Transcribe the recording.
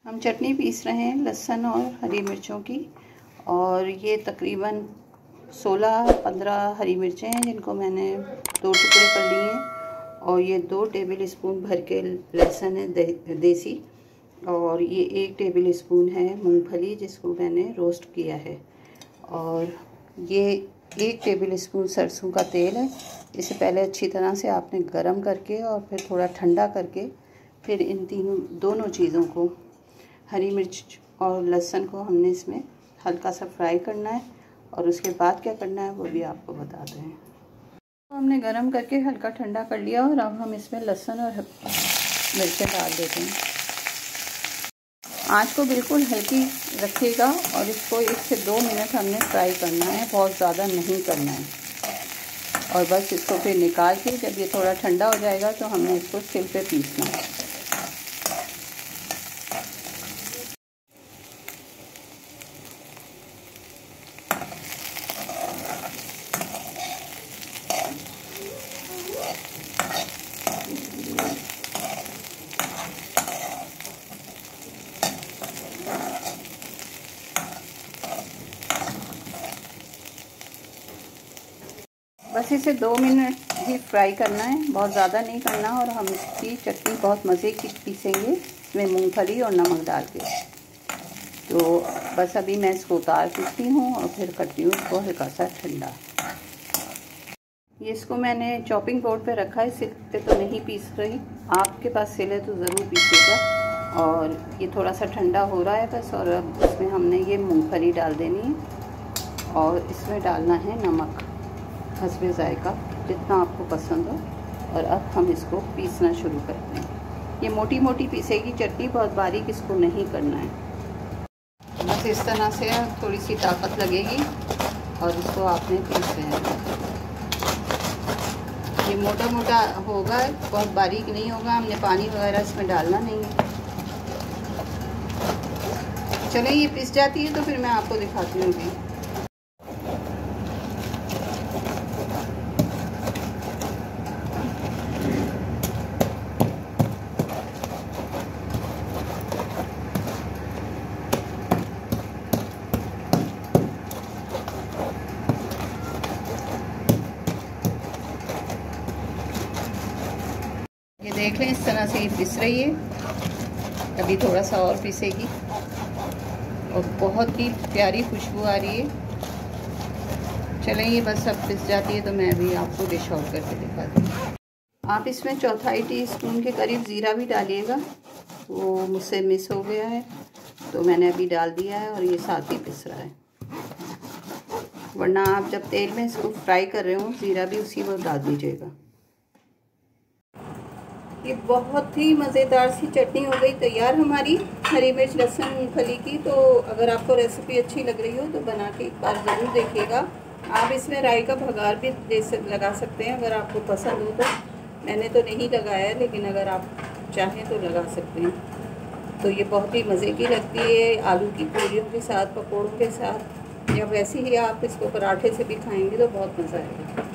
हम चटनी पीस रहे हैं लहसुन और हरी मिर्चों की। और ये तकरीबन 16-15 हरी मिर्चें हैं जिनको मैंने 2 टुकड़े कर लिए हैं। और ये 2 टेबल स्पून भर के लहसुन है देसी। और ये 1 टेबल स्पून है मूंगफली जिसको मैंने रोस्ट किया है। और ये 1 टेबल स्पून सरसों का तेल है। इसे पहले अच्छी तरह से आपने गरम करके और फिर थोड़ा ठंडा करके फिर इन दोनों चीज़ों को, हरी मिर्च और लहसुन को, हमने इसमें हल्का सा फ्राई करना है। और उसके बाद क्या करना है वो भी आपको बताते हैं। तो हमने गरम करके हल्का ठंडा कर लिया और अब हम इसमें लहसुन और मिर्चें डाल देते हैं। आँच को बिल्कुल हल्की रखिएगा और इसको 1 से 2 मिनट हमने फ्राई करना है, बहुत ज़्यादा नहीं करना है। और बस इसको फिर निकाल के जब ये थोड़ा ठंडा हो जाएगा तो हमने इसको सिल पे पीसना है। बस इसे 2 मिनट ही फ्राई करना है, बहुत ज़्यादा नहीं करना। और हम इसकी चटनी बहुत मज़े की पीसेंगे इसमें मूंगफली और नमक डाल के। तो बस अभी मैं इसको उतार पीसती हूँ और फिर करती हूँ इसको हल्का सा ठंडा। ये इसको मैंने चॉपिंग बोर्ड पे रखा है, सिल पे तो नहीं पीस रही। आपके पास सिल है तो ज़रूर पीसिएगा। और ये थोड़ा सा ठंडा हो रहा है बस। और अब इसमें हमने ये मूँगफली डाल देनी है और इसमें डालना है नमक हस्बे जायका जितना आपको पसंद हो। और अब हम इसको पीसना शुरू करते हैं। ये मोटी मोटी पीसेगी चटनी, बहुत बारीक इसको नहीं करना है। बस इस तरह से थोड़ी सी ताकत लगेगी और इसको आपने पीस लेना है। ये मोटा मोटा होगा, बहुत बारीक नहीं होगा। हमने पानी वगैरह इसमें डालना नहीं है। चलें ये पिस जाती है तो फिर मैं आपको दिखाती हूँ अभी। ये देख लें इस तरह से ये पिस रही है। अभी थोड़ा सा और पिसेगी और बहुत ही प्यारी खुशबू आ रही है। चलें ये बस अब पिस जाती है तो मैं अभी आपको डिश आउट करके दिखाती हूँ। आप इसमें 1/4 टीस्पून के करीब ज़ीरा भी डालिएगा, वो मुझसे मिस हो गया है तो मैंने अभी डाल दिया है। और ये साथ ही पिस रहा है, वरना आप जब तेल में इसको फ्राई कर रहे हो ज़ीरा भी उसी वक्त डाल दीजिएगा। ये बहुत ही मज़ेदार सी चटनी हो गई तैयार हमारी हरी मिर्च लहसुन मूंगफली की। तो अगर आपको रेसिपी अच्छी लग रही हो तो बना के एक बार ज़रूर देखिएगा। आप इसमें राई का भगार भी लगा सकते हैं अगर आपको पसंद हो तो। मैंने तो नहीं लगाया है, लेकिन अगर आप चाहें तो लगा सकते हैं। तो ये बहुत ही मज़े की लगती है आलू की पूरियों के साथ, पकौड़ों के साथ, या वैसे ही आप इसको पराठे से भी खाएँगे तो बहुत मज़ा आएगा।